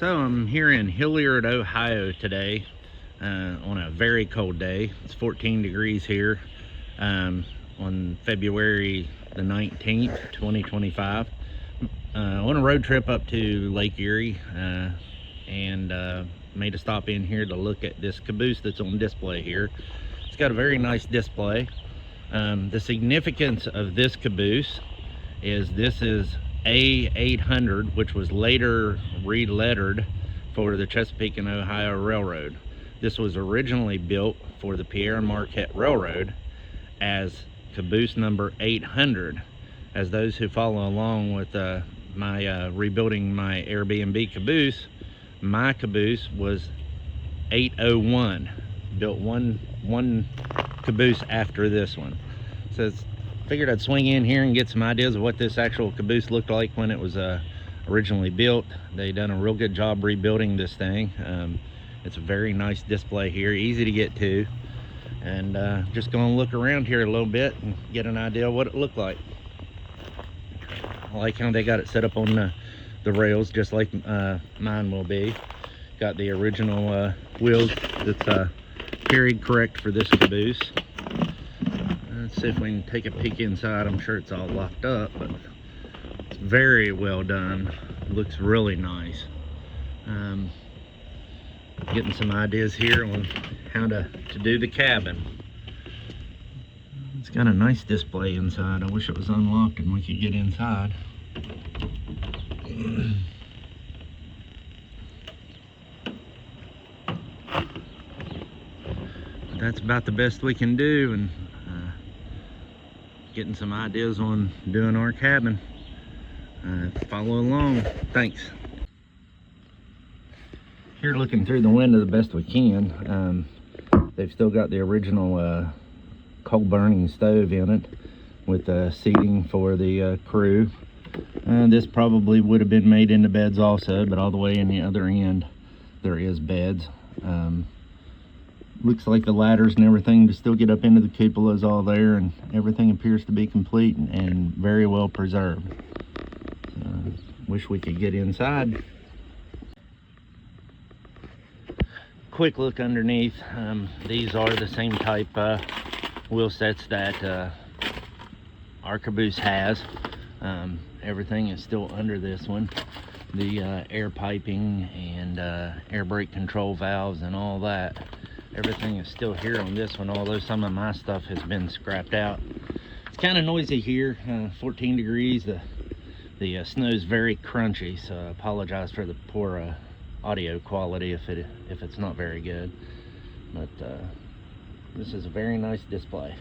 So I'm here in Hilliard, Ohio today on a very cold day. It's 14 degrees here on February the 19th, 2025. On a road trip up to Lake Erie and made a stop in here to look at this caboose that's on display here. It's got a very nice display. The significance of this caboose is this is A800, which was later re-lettered for the Chesapeake and Ohio Railroad. This was originally built for the Pere Marquette Railroad as caboose number 800. As those who follow along with my rebuilding my Airbnb caboose, my caboose was 801, built one caboose after this one. So figured I'd swing in here and get some ideas of what this actual caboose looked like when it was originally built. They done a real good job rebuilding this thing. It's a very nice display here, easy to get to, and just gonna look around here a little bit and get an idea of what it looked like. I like how they got it set up on the rails, just like mine will be. Got the original wheels that's carried correct for this caboose. Let's see if we can take a peek inside. I'm sure it's all locked up, but it's very well done. Looks really nice. Getting some ideas here on how to do the cabin. It's got a nice display inside. I wish it was unlocked and we could get inside. But that's about the best we can do, and getting some ideas on doing our cabin. Follow along. Thanks. Here, looking through the window the best we can. They've still got the original coal burning stove in it with seating for the crew. This probably would have been made into beds also, but all the way in the other end there is beds. Looks like the ladders and everything to still get up into the cupola is all there, and everything appears to be complete and very well preserved. Wish we could get inside. Quick look underneath. These are the same type wheel sets that our caboose has. Everything is still under this one. The air piping and air brake control valves and all that. Everything is still here on this one, although some of my stuff has been scrapped out. It's kind of noisy here, 14 degrees. The snow is very crunchy, so I apologize for the poor audio quality if it's not very good. But this is a very nice display.